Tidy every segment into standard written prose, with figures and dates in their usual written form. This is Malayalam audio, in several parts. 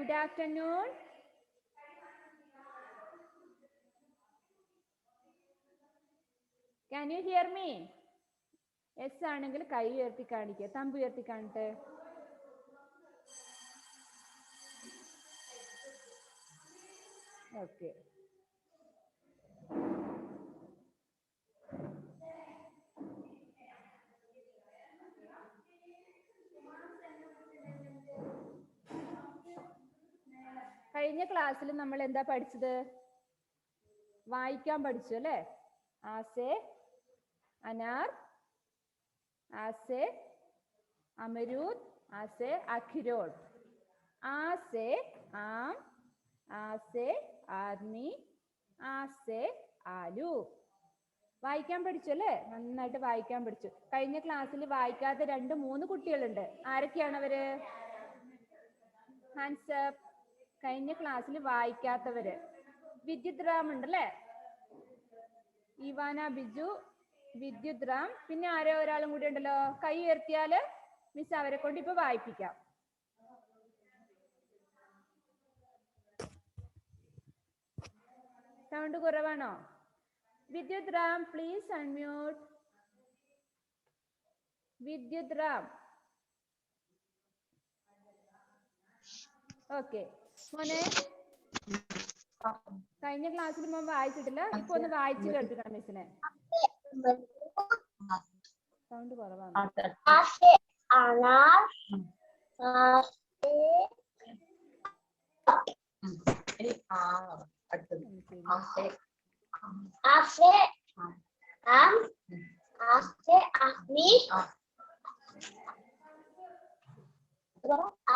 good afternoon. Can you hear me? Yes ആണെങ്കിൽ കൈ ഉയർത്തി കാണിക്കുക. തമ്പ് ഉയർത്തി കാണട്ടെ. Okay. കഴിഞ്ഞ ക്ലാസ്സിൽ നമ്മൾ എന്താ പഠിച്ചത്? വായിക്കാൻ പഠിച്ചു അല്ലേ? ആസെ, അനാർ, ആസെ, അമരൂദ്, ആസെ, അഖിരോട്ട്. ആസെ ആം, ആസെ ആദ്മി, ആസെ ആലു. വായിക്കാൻ പഠിച്ചു അല്ലേ? നന്നായിട്ട് വായിക്കാൻ പഠിച്ചു. കഴിഞ്ഞ ക്ലാസ്സിൽ വായിക്കാത്ത 2-3 കുട്ടികളുണ്ട്. ആരൊക്കെയാണ് അവര്? Hands up. കഴിഞ്ഞ ക്ലാസ്സിൽ വായിക്കാത്തവര് വിദ്യുത് റാം ഉണ്ടല്ലേ? ഇവാന ബിജു, വിദ്യുത് റാം, പിന്നെ ആരോ ഒരാളും കൂടി ഉണ്ടല്ലോ. കൈ ഉയർത്തിയാല് മിസ് അവരെ കൊണ്ട് ഇപ്പൊ വായിപ്പിക്കാം. സൗണ്ട് കുറവാണോ? Vidyut Ram please unmute. Vidyut Ram. Okay മോനെ, കഴിഞ്ഞ ക്ലാസ്സിൽ മോൻ വായിച്ചിട്ടില്ല. ഇപ്പൊ ഒന്ന് വായിച്ചു കേൾപ്പിക്കണം മിസ്സിനെ. സൗണ്ട് കുറവാണ്. ആസെ അനാർ, ആസെ ആം, ആസെ ആദ്മി,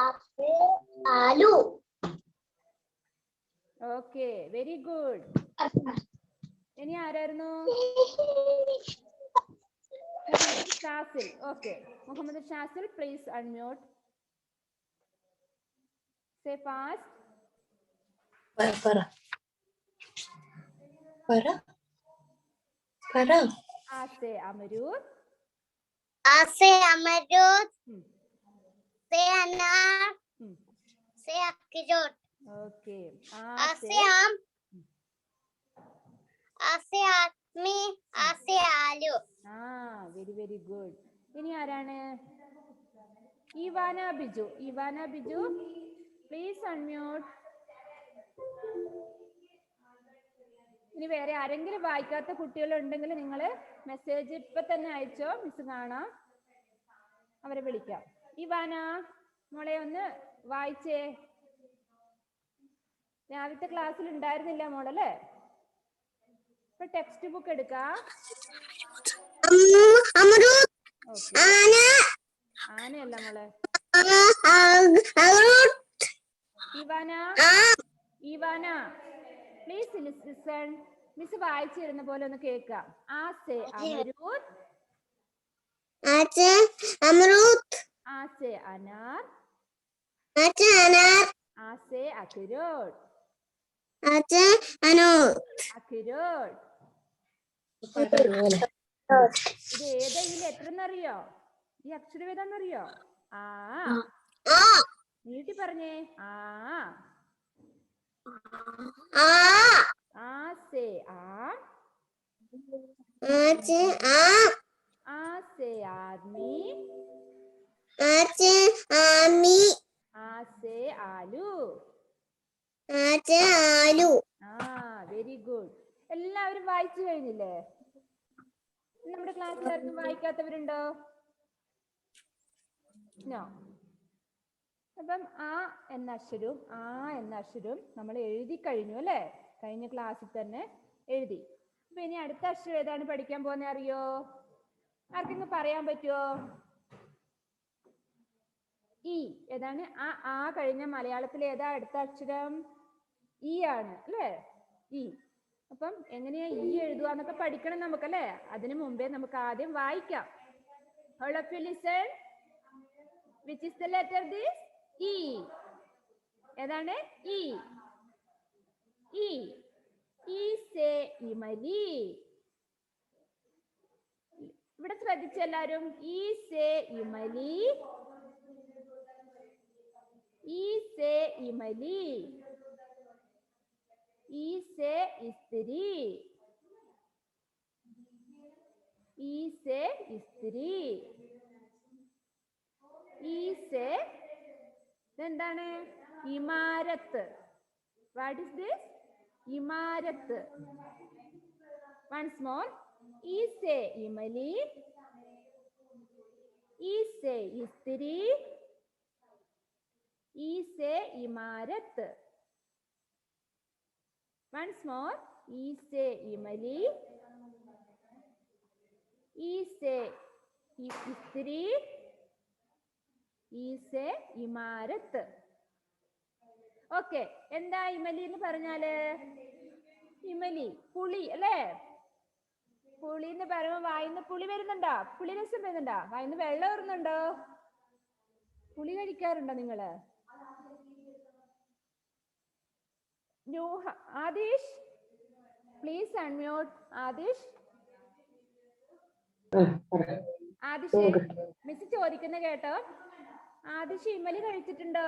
ആസെ ആലു. Okay very good. ഇനി ആരായിരുന്നു? Shazil. Okay Muhammad Shazil please unmute. Say fast. ആസെ അമരൂദ്, ആസെ അമരൂദ്, സെ അനാർ, സെ അഖിരോട്ട്. ഓക്കെ ആസെ ആം, ആസെ ആദ്മി, ആസെ ആലു. Very very good. ഇനി ആരാണ്? ഇവാന ബിജു. Ivana Biju please unmute. ഇനി വേറെ ആരെങ്കിലും വായിക്കാത്ത കുട്ടികൾ ഉണ്ടെങ്കിൽ നിങ്ങൾ മെസ്സേജ് ഇപ്പൊ തന്നെ അയച്ചോ, മിസ് കാണാം, അവരെ വിളിക്കാം. ഇവാന മോളെ ഒന്ന് വായിച്ചേ. രാവിലത്തെ ക്ലാസ്സിൽ ഉണ്ടായിരുന്നില്ല മോളല്ലേ? ഇപ്പൊ ടെക്സ്റ്റ് ബുക്ക് എടുക്കാം. ആനയല്ല മോളെ. Ivana, Ivana please listen. Miss വായിച്ചിരുന്ന പോലെ ഒന്ന് കേൾക്കാം. ആസെ അമരൂദ്, ആസെ അമരൂദ്, ആസെ അനാർ, ആസെ അനാർ, ആസെ അഖിരോട്ട്, ആസെ അനൂർ, അഖിരോട്ട്. ഇത് ഏതാ ഈ ലെറ്റർ എന്നറിയോ? ഈ അക്ഷരം ഏതാന്നറിയോ? ആ. നീട്ടി പറഞ്ഞേ. ആസെ ആം, ആസെ ആം, ആസെ ആദ്മി, ആസെ ആമി, ആസെ ആലു. ആസെ ആലു. Very good. എല്ലാവരും വായിച്ചു കഴിഞ്ഞില്ലേ? നമ്മുടെ ക്ലാസ്സിൽ ആർക്കും വായിക്കാത്തവരുണ്ടോ? നോ. അപ്പം എന്ന അക്ഷരവും നമ്മൾ എഴുതി കഴിഞ്ഞു അല്ലേ? കഴിഞ്ഞ ക്ലാസ്സിൽ തന്നെ എഴുതി. അപ്പൊ ഇനി അടുത്ത അക്ഷരം ഏതാണ് പഠിക്കാൻ പോകുന്നത് അറിയോ? ആർക്കെങ്കിലും പറയാൻ പറ്റുമോ? ഇ. ഏതാണ്? ആ കഴിഞ്ഞ മലയാളത്തിൽ ഏതാ അടുത്ത അക്ഷരം? ഇ ആണ് അല്ലേ? ഇ. അപ്പം എങ്ങനെയാ ഇ എഴുതുക പഠിക്കണം നമുക്കല്ലേ? അതിനു മുമ്പേ നമുക്ക് ആദ്യം വായിക്കാം. All of you listen. Which is the letter this? E. ഏതാണ്? E. E. E say imli. ഇവിടെ ശ്രദ്ധിച്ചെല്ലാരും. E say imli. E say imli. ഈ സേ ഇസ്തിരി. ഈ സേ ഇസ്തിരി. ഈ സേ ഇതെന്താണ്? ഇമാരത്ത്. What is this? ഇമാരത്ത്. Once more. ഈ സേ ഇമലി. ഈ സേ ഇസ്തിരി. ഈ സേ ഇമാരത്ത്. Once more. ഈ സേ ഇമലി. ഈ സേ ഇസ്തിരി. ഈ സേ ഇമാരത്ത്. ഓക്കെ. എന്താ ഇമലി എന്ന് പറഞ്ഞാല്? ഇമലി പുളി അല്ലേ? പുളി എന്ന് പറയുമ്പോ വായിന്ന് പുളി വരുന്നുണ്ടോ? പുളി രസം വരുന്നുണ്ടോ? വായിന്ന് വെള്ളം വരുന്നുണ്ടോ? പുളി കഴിക്കാറുണ്ടോ നിങ്ങള്? Adish, please unmute. Adish, Adish miss ചോദിക്കുന്ന കേട്ടോ. ആദിഷ് ഇമലി കഴിച്ചിട്ടുണ്ടോ?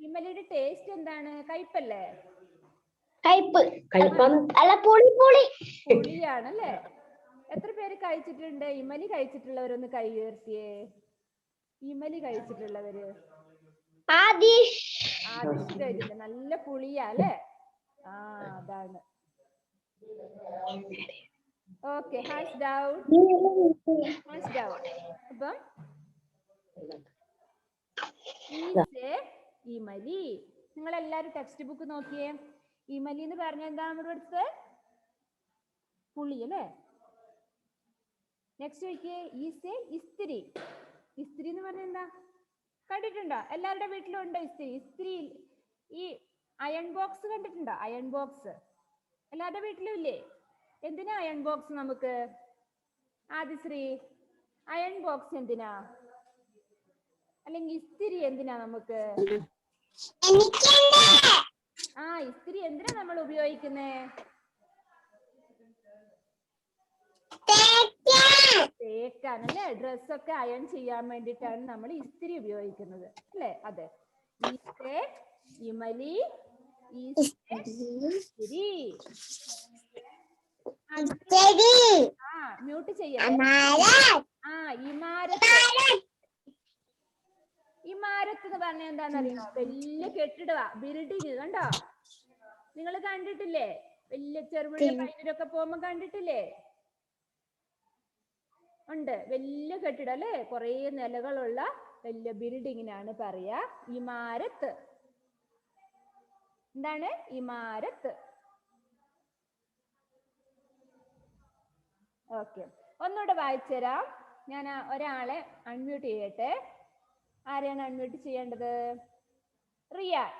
ഇമലിയുടെ ടേസ്റ്റ് എന്താണ്? കയ്പല്ലേ? പുളിയാണല്ലേ? എത്ര പേര് കഴിച്ചിട്ടുണ്ട്? ഇമലി കഴിച്ചിട്ടുള്ളവരൊന്ന് കൈ ഉയർത്തിയേ. ഇമലി കഴിച്ചിട്ടുള്ളവര്. ആദിഷ് കഴിച്ചിട്ടുണ്ട്. നല്ല പുളിയാ അല്ലേ? ആ അതാണ്. Okay. Hands down. Hands down. അപ്പം ഇമലി. നിങ്ങൾ എല്ലാരും ടെക്സ്റ്റ് ബുക്ക് നോക്കിയേ. ഇമലി എന്ന് പറഞ്ഞ എന്താ നമ്മുടെ അടുത്ത്? പുളി അല്ലേ? നെക്സ്റ്റ് നോക്കിയേ. ഈസേ ഇസ്തിരി. ഇസ്തിരി എന്ന് പറഞ്ഞ എന്താ? കണ്ടിട്ടുണ്ടോ? എല്ലാവരുടെ വീട്ടിലും ഉണ്ടോ ഇസ്തിരി? ഇസ്തിരി ഈ അയൺ ബോക്സ് കണ്ടിട്ടുണ്ടോ? അയൺ ബോക്സ് എല്ലാവരുടെ വീട്ടിലും ഇല്ലേ? എന്തിനാ അയൺ ബോക്സ് നമുക്ക്? ആദിശ്രീ, അയൺ ബോക്സ് എന്തിനാ? അല്ലെങ്കിൽ ഇസ്തിരി എന്തിനാ നമുക്ക്? ആ ഇസ്തിരി എന്തിനാ നമ്മൾ ഉപയോഗിക്കുന്നേ? തേക്കാൻ അല്ലേ? ഡ്രസ്സൊക്കെ അയൺ ചെയ്യാൻ വേണ്ടിയിട്ടാണ് നമ്മൾ ഇസ്തിരി ഉപയോഗിക്കുന്നത് അല്ലേ? അതെ. ഈസേ ഇമലി. ഇസ്തിരി. മ്യൂട്ട് ചെയ്യാം. ഇമാരത്ത്. ഇമാരത്ത് എന്ന് പറഞ്ഞ എന്താണെന്നറിയോ? വലിയ കെട്ടിടവാ, ബിൽഡിങ്. കണ്ടോ? നിങ്ങൾ കണ്ടിട്ടില്ലേ? വലിയ ചെറുപുഴ പൈനൂരൊക്കെ പോകുമ്പോ കണ്ടിട്ടില്ലേ? ഉണ്ട്. വലിയ കെട്ടിടം അല്ലേ? കുറെ നിലകളുള്ള വലിയ ബിൽഡിങ്ങിനാണ് പറയാ ഇമാരത്ത്. എന്താണ് ഇമാരത്ത്? ഓക്കെ. ഒന്നുകൂടെ വായിച്ചു തരാം. ഞാൻ ഒരാളെ അൺമ്യൂട്ട് ചെയ്യട്ടെ. ആരെയാണ് അൺമ്യൂട്ട് ചെയ്യേണ്ടത്? Riyan.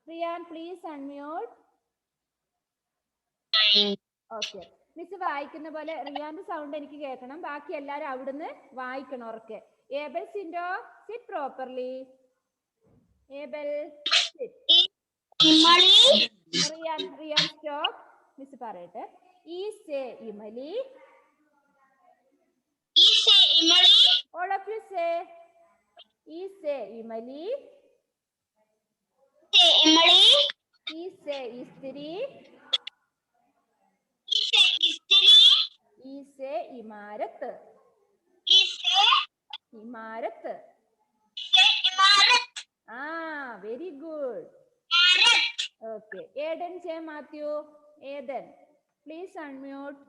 Riyan please unmute. Okay. Miss വായിക്കുന്ന പോലെ റിയാന്റെ സൗണ്ട് എനിക്ക് കേൾക്കണം. ബാക്കി എല്ലാരും അവിടുന്ന് വായിക്കണം ഉറക്കെ. Abel Sindo sit properly. Abel Riyan stop. Miss പറയട്ടെ. ഈസേ ഇമലി. All of you say. ഈസേ imli. ഈസേ ഇസ്തിരി. ഈസേ ഇമാരത്ത്. ഇമാരത്ത്. ആ very good. Okay. Aidan J Mathew. Aidan please unmute.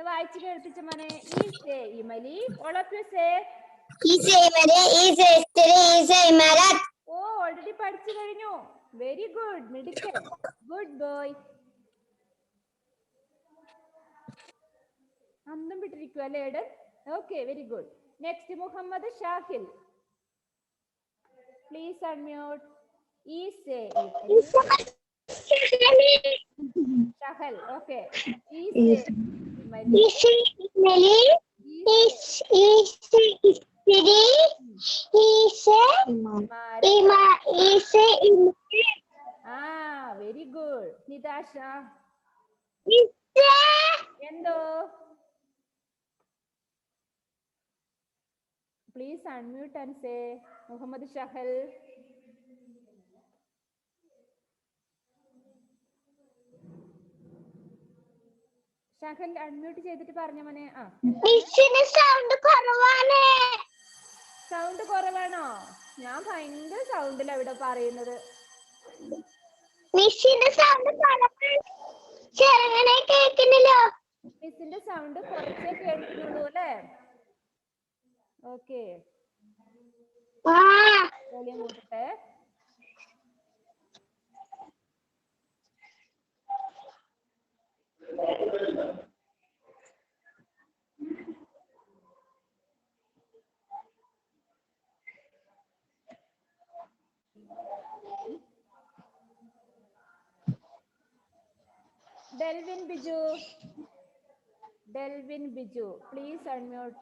വായിച്ചു കേൾപ്പിച്ച മോനെ. ഈസേ ഇമലി. All of you say. ഓ ഓൾറെഡി പഠിച്ചു കഴിഞ്ഞു. Very good. മിടുക്കൻ. Good boy. അന്തം വിട്ടിരിക്കുക അല്ലേ Aidan? Okay very good. Next Muhammad Shahil. Please unmute. ഈസേ ഷഹൽ. ഓക്കെ. ഈസേ ഇമലി. ആ വെരി ഗുഡ്. നിതാഷ. എന്തോ Please unmute and say Muhammad Shahal. Shahal unmute ചെയ്തിട്ട് പറഞ്ഞ മോനെ. സൗണ്ട് കുറവാണോ? ഞാൻ ഭയങ്കര സൗണ്ടിലാ ഇവിടെ പറയുന്നത്. മിസ്സിന്റെ സൗണ്ട് കുറച്ചേ കേൾക്കുന്നുള്ളൂ അല്ലേ? ഓക്കെ, വോളിയം കൂട്ടട്ടെ. Delvin Biju, please unmute.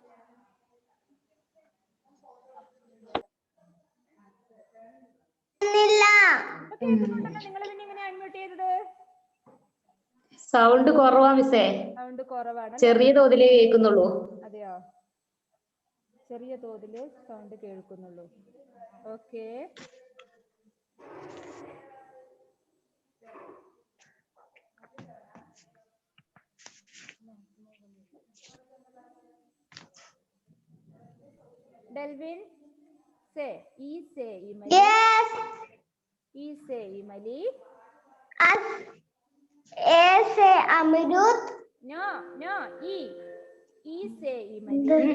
കേൾക്കുന്നുണ്ടല്ലോ, നിങ്ങൾ പിന്നെ എങ്ങനെ അൺമ്യൂട്ട് ചെയ്തത്? സൗണ്ട് കുറവാ മിസ്സേ. സൗണ്ട് കുറവാണ്, ചെറിയ തോതിലേ കേൾക്കുന്നുള്ളൂ. അതെയോ? ചെറിയ തോതില് സൗണ്ട് കേൾക്കുന്നുള്ളൂ. Okay, Delvin, say Imali. Yes. Imali. Say Amirut. No. Say Imali.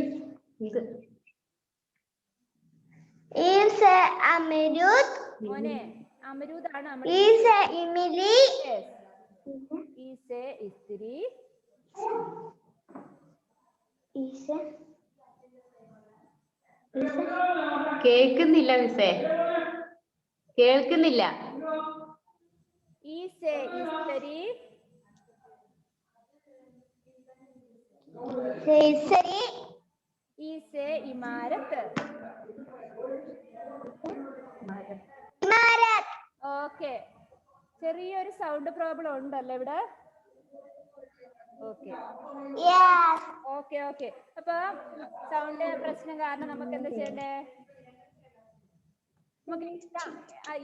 Say Amirut. മോനെ, അമരൂദ് ആണ് നമ്മൾ. Say Emily. Yes. Say Istri. കേൾക്കുന്നില്ല മിസ്സേ, കേൾക്കുന്നില്ല. Say Istri. Say Imarat. Okay, ചെറിയൊരു സൗണ്ട് പ്രോബ്ലം ഉണ്ടല്ലോ ഇവിടെ. ഓക്കെ, അപ്പൊ സൗണ്ട് പ്രശ്നം കാരണം നമുക്ക് എന്താ ചെയ്യണ്ടേ? നമുക്ക്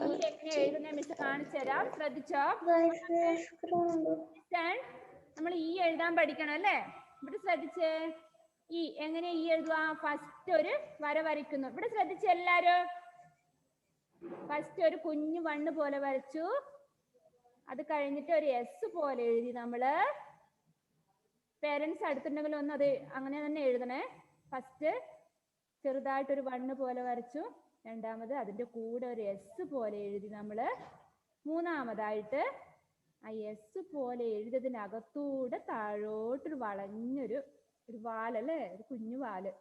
ഈ എങ്ങനെ എഴുതുന്ന മിസ് കാണിച്ചു തരാം, ശ്രദ്ധിച്ചോ. നമ്മൾ ഈ എഴുതാൻ പഠിക്കണം അല്ലേ? ഇവിടെ ശ്രദ്ധിച്ചേ, ഈ എങ്ങനെ ഈ എഴുതുക? ഫസ്റ്റ് ഒരു വര വരയ്ക്കുന്നു. ഇവിടെ ശ്രദ്ധിച്ച് എല്ലാരും. ഫസ്റ്റ് ഒരു കുഞ്ഞു വണ്ണ് പോലെ വരച്ചു. അത് കഴിഞ്ഞിട്ട് ഒരു എസ് പോലെ എഴുതി. നമ്മള് പേരൻസ് അടുത്തുണ്ടെങ്കിൽ ഒന്ന് അത് അങ്ങനെ തന്നെ എഴുതണേ. ഫസ്റ്റ് ചെറുതായിട്ടൊരു വണ്ണ് പോലെ വരച്ചു. രണ്ടാമത് അതിന്റെ കൂടെ ഒരു എസ് പോലെ എഴുതി നമ്മള്. മൂന്നാമതായിട്ട് ആ എസ് പോലെ എഴുതിയതിനകത്തൂടെ താഴോട്ടൊരു വളഞ്ഞൊരു വാലല്ലേ, ഒരു കുഞ്ഞു വാല്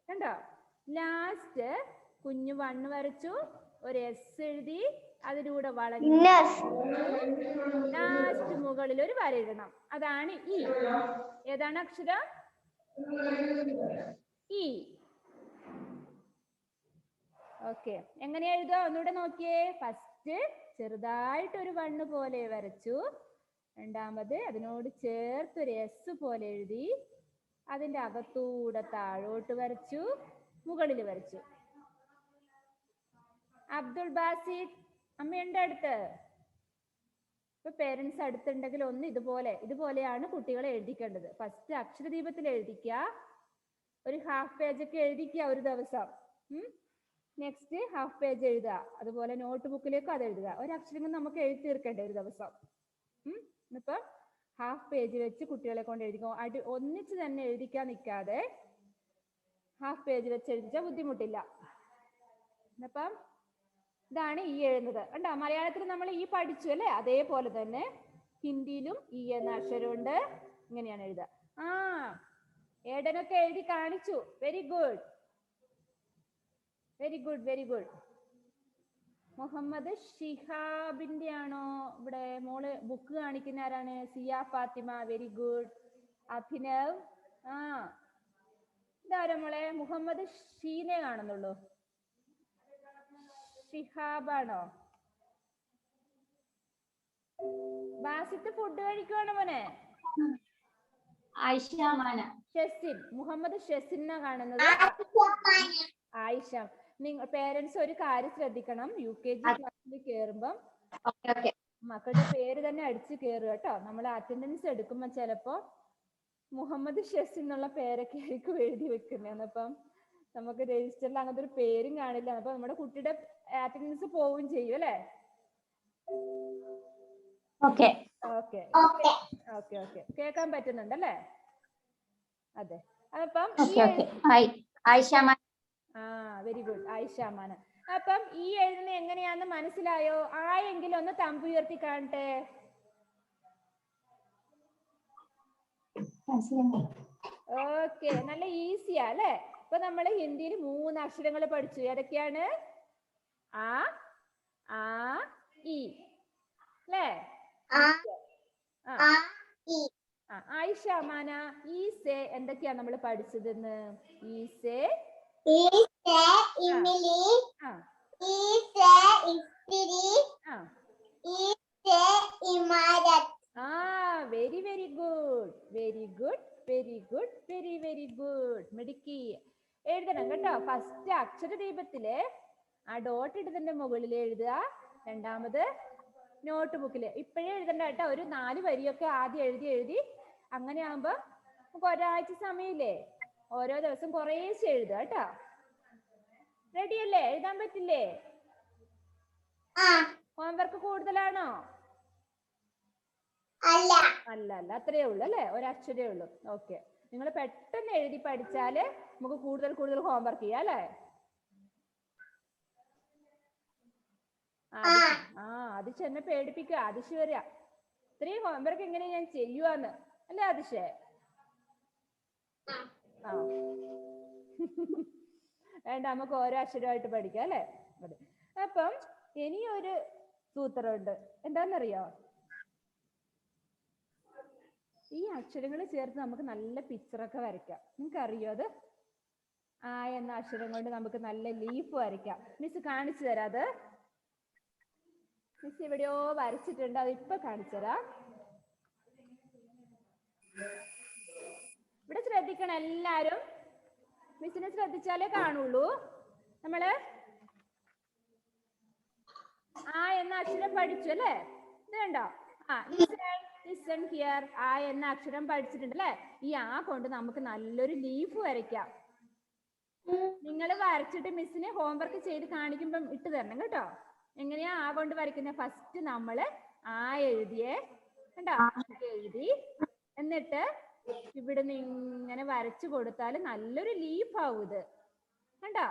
കണ്ടോ? ലാസ്റ്റ് കുഞ്ഞു വണ്ണ് വരച്ചു, ഒരു എസ് എഴുതി, അതിലൂടെ വളഞ്ഞു. ലാസ്റ്റ് മുകളിൽ ഒരു വര എഴുതണം. അതാണ് ഇ. ഏതാണ് അക്ഷരം? ഇ. ഓക്കെ, എങ്ങനെ എഴുതുക ഒന്നുകൂടെ നോക്കിയേ. ഫസ്റ്റ് ചെറുതായിട്ടൊരു വണ്ണ് പോലെ വരച്ചു. രണ്ടാമത് അതിനോട് ചേർത്തൊരു എസ് പോലെ എഴുതി, അതിന്റെ അകത്തൂടെ താഴോട്ട് വരച്ചു, മുകളിൽ വരച്ചു. അബ്ദുൾ ബാസിദ്, അമ്മയുണ്ട് അടുത്ത്? ഇപ്പൊ പേരൻസ് അടുത്തുണ്ടെങ്കിൽ ഒന്ന് ഇതുപോലെയാണ് കുട്ടികളെ എഴുതിക്കേണ്ടത്. ഫസ്റ്റ് അക്ഷരദീപത്തിൽ എഴുതിക്കുക, ഒരു ഹാഫ് പേജ് ഒക്കെ എഴുതിക്കുക ഒരു ദിവസം. നെക്സ്റ്റ് ഹാഫ് പേജ് എഴുതുക, അതുപോലെ നോട്ട് ബുക്കിലേക്കും അത് എഴുതുക. ഒരക്ഷരങ്ങൾ നമുക്ക് എഴുതി തീർക്കേണ്ട ഒരു ദിവസം. ഇപ്പൊ ഹാഫ് പേജ് വെച്ച് കുട്ടികളെ കൊണ്ട് എഴുതിക്കോ. ഒന്നിച്ച് തന്നെ എഴുതിക്കാൻ നിൽക്കാതെ ഹാഫ് പേജ് വെച്ച് എഴുതിച്ചാൽ ബുദ്ധിമുട്ടില്ല. അപ്പം ഇതാണ് ഈ എഴുതുന്നത്. കണ്ടോ? മലയാളത്തിൽ നമ്മൾ ഈ പഠിച്ചു അല്ലേ? അതേപോലെ തന്നെ ഹിന്ദിയിലും ഈ എന്ന അക്ഷരമുണ്ട്. ഇങ്ങനെയാണ് എഴുതുക. ഏടനൊക്കെ എഴുതി കാണിച്ചു. Very good. മുഹമ്മദ് ഷിഹാബിന്റെ ആണോ ഇവിടെ മോള് ബുക്ക് കാണിക്കുന്ന ആരാണ്? സിയ ഫാത്തിമ, വെരി ഗുഡ്. അഭിനവ്, ഇതാരാ മോളെ? മുഹമ്മദ് ഷീനെ കാണുന്നുള്ളൂ. ഷിഹാബാണോ? ബാസിത്ത് ഫുഡ് കഴിക്കുവാണോ മോനെ? ആയിഷാമാന. ഷെസിൻ, മുഹമ്മദ് ഷെസിനെ കാണുന്നത്. ആയിഷ. പേരൻസ് ഒരു കാര്യം ശ്രദ്ധിക്കണം, UKG ക്ലാസ്സിൽ കയറുമ്പം മക്കളുടെ പേര് തന്നെ അടിച്ചു കയറുക കേട്ടോ. നമ്മൾ അറ്റൻഡൻസ് എടുക്കുമ്പോ ചിലപ്പോ മുഹമ്മദ് ഷെസിൻ എന്നുള്ള പേരൊക്കെ ആയിരിക്കും എഴുതി വെക്കുന്നത്. അപ്പം നമുക്ക് രജിസ്റ്ററിൽ അങ്ങനത്തെ ഒരു പേരും കാണില്ല. അപ്പൊ നമ്മുടെ കുട്ടിയുടെ അറ്റൻഡൻസ് പോവുകയും ചെയ്യും അല്ലേ? ഓക്കെ ഓക്കെ ഓക്കെ, കേൾക്കാൻ പറ്റുന്നുണ്ടല്ലേ? അതെ. അപ്പം വെരി ഗുഡ്, ആയിഷാമാന. അപ്പം ഈ എഴുതുന്ന എങ്ങനെയാന്ന് മനസ്സിലായോ? ആയെങ്കിലും ഒന്ന് തമ്പ് ഉയർത്തി കാണട്ടെ. ഓക്കെ, നല്ല ഈസിയാ അല്ലേ? ഇപ്പൊ നമ്മൾ ഹിന്ദിയിൽ 3 അക്ഷരങ്ങൾ പഠിച്ചു. ഏതൊക്കെയാണ്? ആ, ആ, ഇ അല്ലേ? ആയിഷാമാന, ഈ സേ എന്തൊക്കെയാ നമ്മൾ പഠിച്ചതെന്ന്? ഈ say very very good, very good, very good, very very good. മിടുക്കി. എഴുതണം കേട്ടോ. ഫസ്റ്റ് അക്ഷരദീപത്തില് ആ ഡോട്ട് ഇട്ടതിന്റെ മുകളിൽ എഴുതുക. രണ്ടാമത് നോട്ട് ബുക്കില്. ഇപ്പോഴേ എഴുതണ്ട കേട്ടോ. ഒരു 4 വരിയൊക്കെ ആദ്യം എഴുതി അങ്ങനെ ആകുമ്പോ നമുക്ക് ഒരാഴ്ച സമയമില്ലേ? ഓരോ ദിവസം കുറേശ്ശെ എഴുതുക കേട്ടോ. റെഡി അല്ലേ? എഴുതാൻ പറ്റില്ലേ? ഹോംവർക്ക് കൂടുതലാണോ? അല്ല, അത്രയേ ഉള്ളൂ അല്ലേ? ഒരക്ഷരേ ഉള്ളൂ. ഓക്കെ, നിങ്ങൾ പെട്ടെന്ന് എഴുതി പഠിച്ചാല് നമുക്ക് കൂടുതൽ ഹോംവർക്ക് ചെയ്യാം അല്ലേ? അതിശ് എന്നെ പേടിപ്പിക്കുക. അതിശ് വരിക, ഇത്രയും ഹോംവർക്ക് എങ്ങനെ ഞാൻ ചെയ്യുവാന്ന് അല്ലേ അതിശേ? വേണ്ട, നമുക്ക് ഓരോ അക്ഷരമായിട്ട് പഠിക്കാം അല്ലേ? അതെ. അപ്പം ഇനിയൊരു സൂത്രമുണ്ട്. എന്താന്നറിയോ? ഈ അക്ഷരങ്ങൾ ചേർത്ത് നമുക്ക് നല്ല പിക്ചറൊക്കെ വരയ്ക്കാം. നിങ്ങൾക്ക് അറിയോ അത്? ആ എന്ന അക്ഷരം കൊണ്ട് നമുക്ക് നല്ല ലീഫ് വരയ്ക്കാം. മിസ് കാണിച്ചു തരാം. അത് മിസ് എവിടെയോ വരച്ചിട്ടുണ്ട്, അത് ഇപ്പൊ കാണിച്ചു തരാം. ഇവിടെ ശ്രദ്ധിക്കണം എല്ലാരും. മിസ്സിനെ ശ്രദ്ധിച്ചാലേ കാണുള്ളൂ. നമ്മള് ആ എന്ന അക്ഷരം പഠിച്ചു അല്ലേ? ഇത് കണ്ടോ? Listen here. ആ എന്ന അക്ഷരം പഠിച്ചിട്ടുണ്ട് അല്ലേ? ഈ ആ കൊണ്ട് നമുക്ക് നല്ലൊരു ലീഫ് വരയ്ക്കാം. നിങ്ങൾ വരച്ചിട്ട് മിസ്സിന് ഹോംവർക്ക് ചെയ്ത് കാണിക്കുമ്പം ഇട്ട് തരണം കേട്ടോ. എങ്ങനെയാ ആ കൊണ്ട് വരയ്ക്കുന്നത്? ഫസ്റ്റ് നമ്മള് ആ എഴുതിയേ കണ്ടോ? എഴുതി എന്നിട്ട് ഇവിടുന്ന് ഇങ്ങനെ വരച്ചു കൊടുത്താൽ നല്ലൊരു ലീഫ് ആവും ഇത്. കണ്ടോ?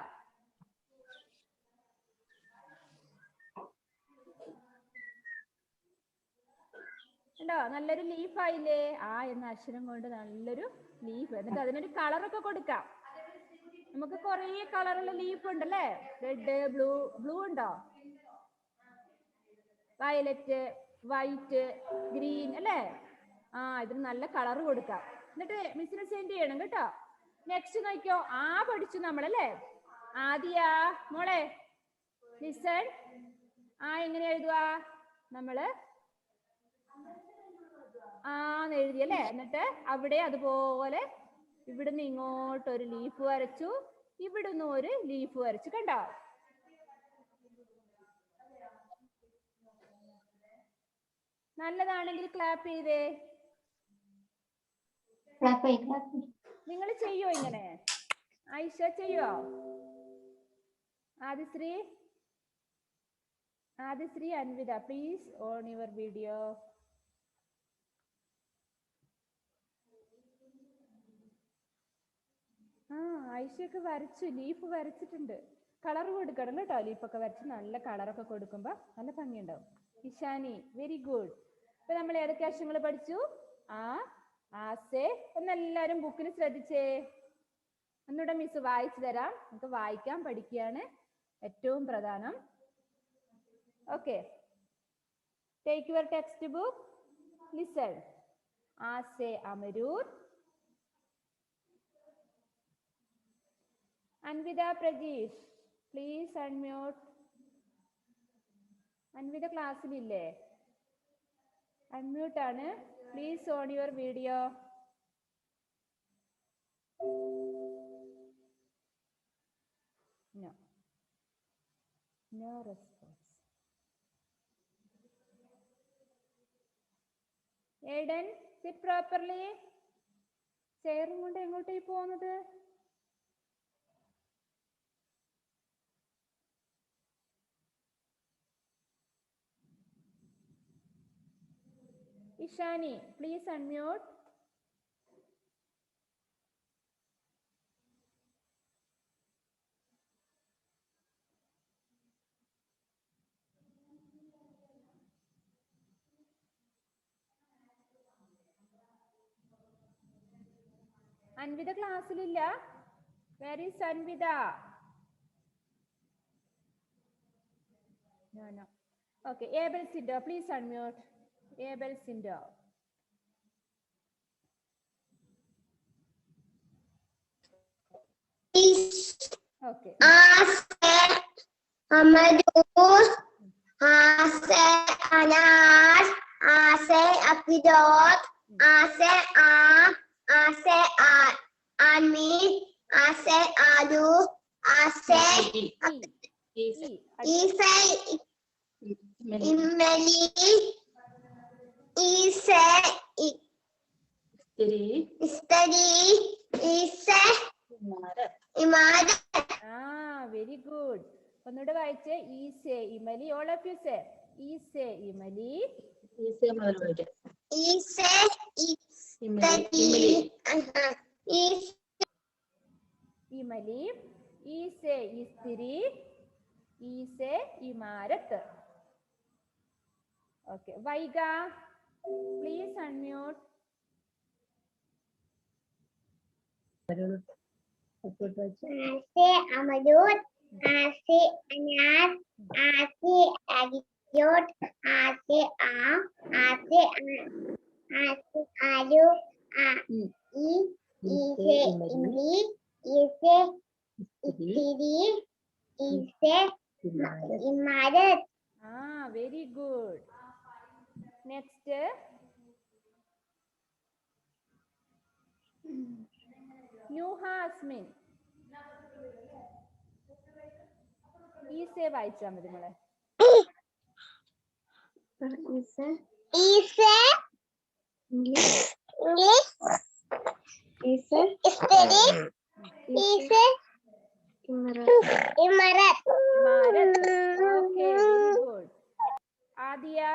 കണ്ടോ? നല്ലൊരു ലീഫ് ആയില്ലേ? ആ എന്ന അക്ഷരം കൊണ്ട് നല്ലൊരു ലീഫ്. എന്നിട്ട് അതിനൊരു കളറൊക്കെ കൊടുക്കാം. നമുക്ക് കുറേ കളറുള്ള ലീഫ് ഉണ്ടല്ലേ? റെഡ്, ബ്ലൂ ഉണ്ടോ? വയലറ്റ്, വൈറ്റ്, ഗ്രീൻ അല്ലേ? ഇതിന് നല്ല കളർ കൊടുക്കാം. എന്നിട്ട് മിസ്സിന് സെൻഡ് ചെയ്യണം കേട്ടോ. നെക്സ്റ്റ് നോക്കിയോ? ആ പഠിച്ചു നമ്മളല്ലേ? ആദ്യ മോളെ ലിസൺ. എങ്ങനെ എഴുതുക? നമ്മള് എഴുതി അല്ലേ? എന്നിട്ട് അവിടെ അതുപോലെ ഇവിടുന്ന് ഇങ്ങോട്ട് ഒരു ലീഫ് വരച്ചു, ഇവിടുന്ന് ഒരു ലീഫ് വരച്ചു. കണ്ടോ? നല്ലതാണെങ്കിൽ ക്ലാപ്പ് ചെയ്തേ. നിങ്ങൾ ചെയ്യോ ഇങ്ങനെ? ആയിഷ ചെയ്യോ? Adisree, Anvitha, please on your video. ആയിഷയൊക്കെ വരച്ചു, ലീഫ് വരച്ചിട്ടുണ്ട്. കളർ കൊടുക്കണം കേട്ടോ. ലീഫൊക്കെ വരച്ച് നല്ല കളറൊക്കെ കൊടുക്കുമ്പോ നല്ല ഭംഗിയുണ്ടാവും. Ishani, very good. ഇപ്പൊ നമ്മൾ ഏതൊക്കെ അക്ഷരങ്ങൾ പഠിച്ചു? ആസെ. ഒന്നെല്ലാരും ബുക്കിൽ ശ്രദ്ധിച്ചേ. ഒന്നുകൂടെ മിസ് വായിച്ചു തരാം. നമുക്ക് വായിക്കാൻ പഠിക്കുകയാണ് ഏറ്റവും പ്രധാനം. Okay, take your text book. Listen. ആസെ അമരൂദ്. Anvitha Prajeesh, please unmute. അൻവിത ക്ലാസ്സിലില്ലേ? അൺമ്യൂട്ട് ആണ്. Please on your video. No response. Aiden, sit properly. ചെയറും കൊണ്ട് എങ്ങോട്ടേ പോകുന്നത്? Ishani, please unmute. Anvitha ക്ലാസ്സിലില്ല. Where is Anvida? No. Okay, Abel Sindo, please unmute. Abel Sindo. Okay. Amarut, Ase Anas, Ase Apidot, Ase Ase Anmit, Ase Adu, Ase Ise Imeli, Ise Istari, Ise Imad. Very good. ഒന്നുകൂടെ വായിച്ചേ. ഈസെ imli. All of you say. ഈസെ imli. Ise imli. ഈസെ ഇസ്തിരി. ഈസെ ഇമാരത്ത്. Okay. Vaiga, please unmute. Ase Amarut, Ase Anas, Ase Agidot, Ase Ase Alu, Ise Imli, Ise Istiri, Ise Imarat. Very good. Next. Nuha Asmin. ഈസെ വായിച്ചാൽ മതി മോളെ. Ise English, Ise Istiri, Ise Imarat. Okay, very good. Adia.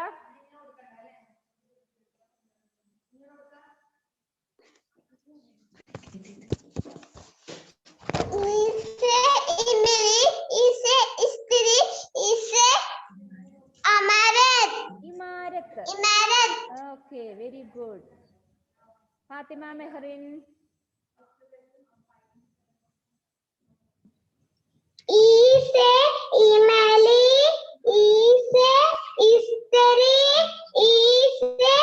Ise Imli, Ise Istiri, Ise Amarat. ഇമാരത്ത്. Okay, very good. Fatima Mehrin. Ise Imali, Ise Istiri, Ise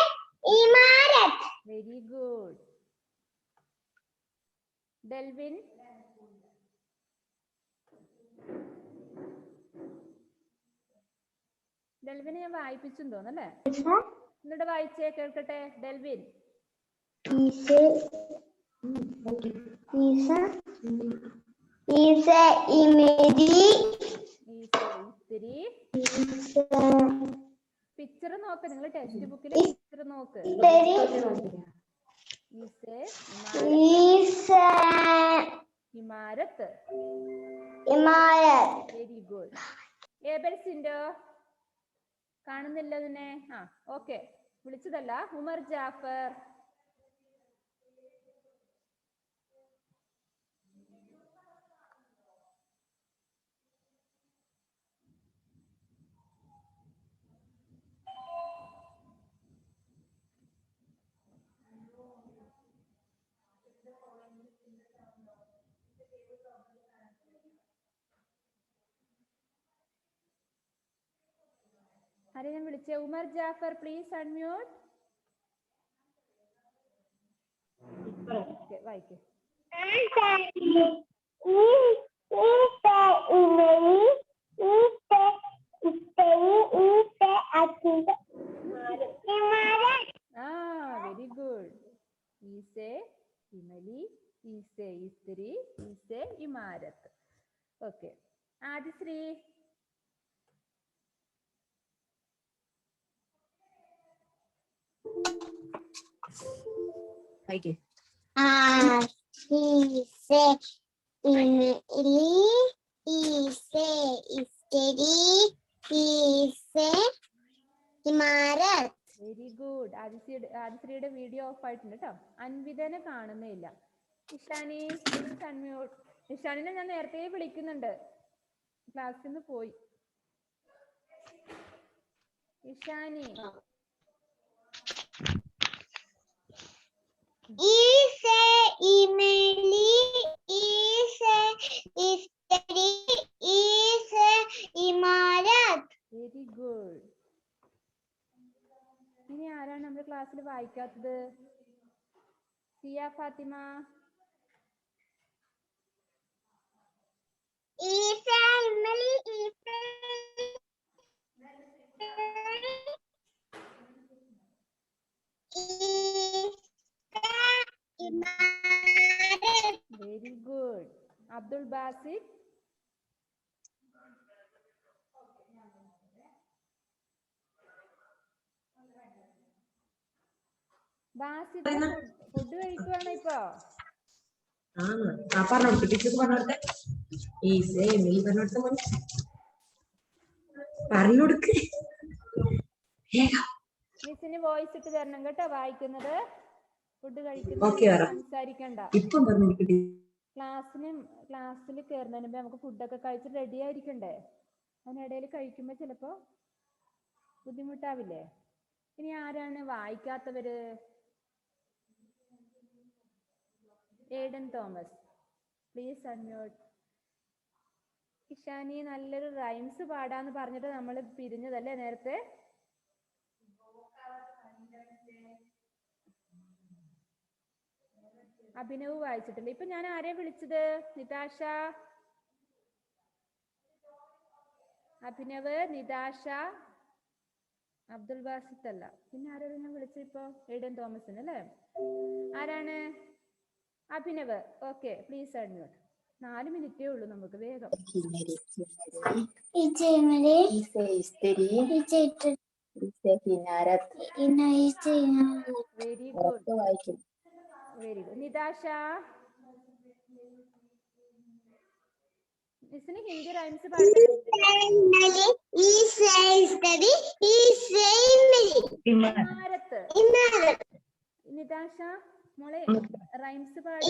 Imarat. Very good. Delvin. ഡെൽവിനെ ഞാൻ വായിപ്പിച്ചു തോന്നല്ലേ? എന്നിട്ട് വായിച്ചേ കേൾക്കട്ടെ. ഡെൽവിൻ. Ise Imedi, ഇസ്തിരി. പിക്ചർ നോക്ക്, നിങ്ങൾ ടെക്സ്റ്റ് ബുക്കിൽ പിക്ചർ നോക്ക്. ഇമാരത്ത്. Very good. ഏബൽ സിൻഡോ കാണുന്നില്ല ഇതിനെ? ഓക്കെ, വിളിച്ചതല്ല. ഉമർ ജാഫർ. ആരെ ഞാൻ വിളിച്ചേ? Umar Jafar, please unmute. വായിക്കേ. Very good. ഈസെ ഇമലി, ഈസെ ഇസ്തിരി, ഈസെ ഇമാരത്ത്. ഓക്കെ. ആദിശ്രീ. വായിക്കേ. ഈസെ ഇമലി ഈസെ ഇസ്തരി ഈസെ ഇമാരത്ത്. Very good. ആദിശ്രീയുടെ വീഡിയോ ഓഫ് ആയിട്ടുണ്ട് കേട്ടോ. അൻവിതനെ കാണുന്നില്ല. ഇഷാനി അൺമ്യൂട്ട്. ഇഷാനിനെ ഞാൻ നേരത്തെ വിളിക്കുന്നുണ്ട്, ക്ലാസ്സിൽ നിന്ന് പോയി. ഇഷാനി ഈസെ ഇമലി ഈസെ ഇസ്തരി ഈസെ ഇമാരത്ത്. Very good. ഇനി ആരാണ് നമ്മുടെ ക്ലാസ്സിൽ വായിക്കാത്തത്? സിയ ഫാത്തിമ. ഈസെ ഇമലി ഈസെ very good. Abdul Basid. Basid food കഴിക്കുവാണോ ഇപ്പൊ? മിസ്സിന് വോയിസ് ഇട്ട് തരണം കേട്ടോ വായിക്കുന്നത്. ഫുഡ് കഴിക്കുന്നത് സംസാരിക്കണ്ട. ക്ലാസ്സിൽ കയറുന്നതിന് മുമ്പ് നമുക്ക് ഫുഡൊക്കെ കഴിച്ച് റെഡി ആയിരിക്കണ്ടേ? അതിനിടയിൽ കഴിക്കുമ്പോ ചിലപ്പോ ബുദ്ധിമുട്ടാവില്ലേ? ഇനി ആരാണ് വായിക്കാത്തവര്? Aiden Thomas, please unmute. Ishani നല്ലൊരു റൈംസ് പാടാന്ന് പറഞ്ഞിട്ട് നമ്മൾ പിരിഞ്ഞതല്ലേ നേരത്തെ? അഭിനവ് വായിച്ചിട്ടില്ല. ഇപ്പൊ ഞാൻ ആരെയാ വിളിച്ചത്? നിതാഷ, അഭിനവ്, നിതാഷ, അബ്ദുൾ ബാസിത്ത് അല്ല, പിന്നെ ആരാണ് ഞാൻ വിളിച്ചത് ഇപ്പൊ? ഏഡൻ തോമസിന് അല്ലേ? ആരാണ്? അഭിനവ്. Okay, please unmute. 4 മിനിറ്റേ ഉള്ളൂ നമുക്ക്, വേഗം. Very good, very good. Nithasha, മിസ്സിന് ഹിന്ദി റൈംസ് പാടുന്നത്. നിതാഷ മോളെ റൈംസ് പാട്.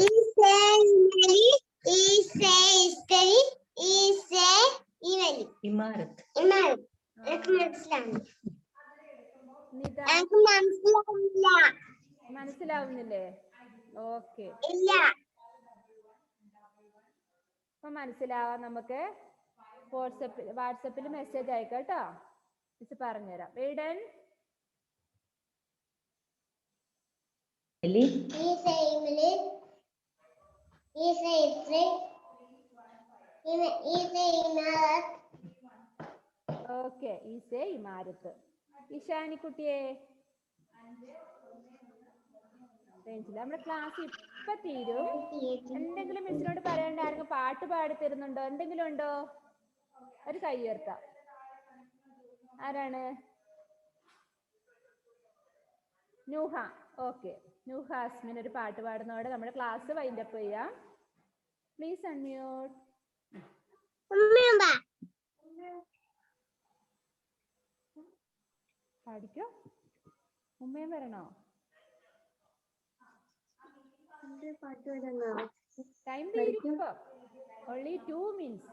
മനസ്സിലാവുന്നില്ലേ? ഓക്കെ, അപ്പൊ മനസ്സിലാവാൻ നമുക്ക് വാട്സപ്പിൽ മെസ്സേജ് അയക്കാം കേട്ടോ. മിസ് പറഞ്ഞുതരാം. Aidan, okay, ഈസെ ഇമാരത്ത്. ഇഷാനിക്കുട്ടിയെ നമ്മുടെ ക്ലാസ് ഇപ്പൊ തീരും. എന്തെങ്കിലും മിസ്സിനോട് പറയണ്ട? ആരെങ്കിലും പാട്ട് പാടി തരുന്നുണ്ടോ? എന്തെങ്കിലും ഉണ്ടോ? ഒരു കൈ ഉയർത്താം. ആരാണ്? നൂഹ. ഓക്കെ, നൂഹ അസ്മിൻ ഒരു പാട്ട് പാടുന്നതോടെ നമ്മുടെ ക്ലാസ് വൈൻഡ് അപ്പ് ചെയ്യാം. Please unmute. പാടിക്കോ. ഉമ്മയും വരണോ? ടൈം തീരും. Only 2 minutes.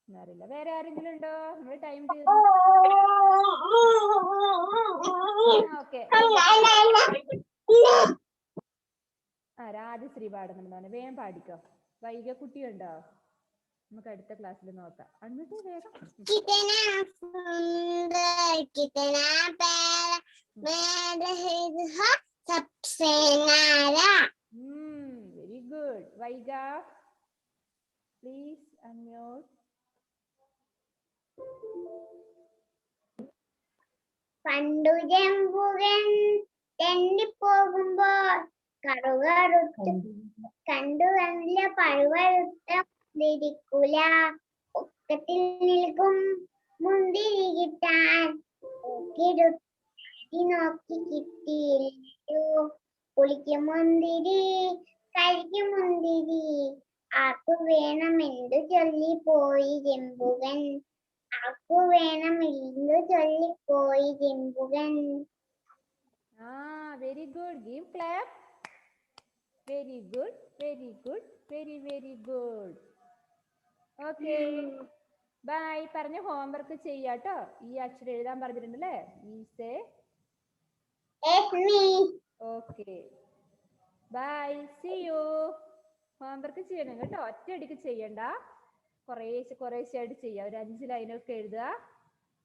അറിയില്ല, വേറെ ആരെങ്കിലും ഉണ്ടോ? നമ്മുടെ ടൈം തീർന്നു. ഓക്കെ, രാജശ്രീ പാടുന്നുണ്ടോ? വേഗം പാടിക്കോ. വൈക കുട്ടിയുണ്ടോ? നമുക്ക് അടുത്ത ക്ലാസ്സിൽ നോക്കാം. എന്നിട്ട് വേഗം. Very good. Vaika, please unmute. പണ്ടു ജമ്പുകൻ തെന്നിപ്പോകുമ്പോൾ കറുകറുത്ത് കണ്ടു നല്ല പഴുവഴുത്ത ിരിക്കുല ഒക്കത്തിൽ നിൽക്കും മുന്തിരി കിട്ടാൻ നോക്കി കിട്ടിയില്ലോ കുളിക്കും മുന്തിരി കഴിക്കും മുന്തിരി ആർക്കു വേണമെന്തു ചൊല്ലിപ്പോയി ജമ്പുകൻ ആർക്കു വേണമെന്തു ചൊല്ലിപ്പോയി ജമ്പുകൻ very good. Give clap. Very good, very good, very very good. Okay bye. പറഞ്ഞ ഹോംവർക്ക് ചെയ്യാട്ടോ. ഈ അക്ഷരം എഴുതാൻ പറഞ്ഞിട്ടുണ്ടല്ലേ. ഈസേ. Okay bye. See you. Homework ചെയ്യണം കേട്ടോ. ഒറ്റയടിക്ക് ചെയ്യണ്ട. കുറേശ്ശെ ആയിട്ട് ചെയ്യുക. ഒരു 5 ലൈനൊക്കെ എഴുതുക.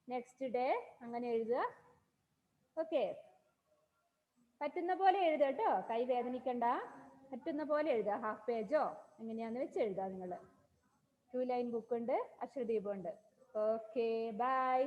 നെക്സ്റ്റ് ഡേ അങ്ങനെ എഴുതുക. ഓക്കെ പറ്റുന്ന പോലെ എഴുതുക കേട്ടോ. കൈ വേദനിക്കണ്ട. പറ്റുന്ന പോലെ എഴുതുക. ഹാഫ് പേജോ എങ്ങനെയാന്ന് വെച്ച് എഴുതുക. നിങ്ങൾ 2 ലൈൻ ബുക്ക് ഉണ്ട്, അക്ഷരദീപം ഉണ്ട്. Okay bye.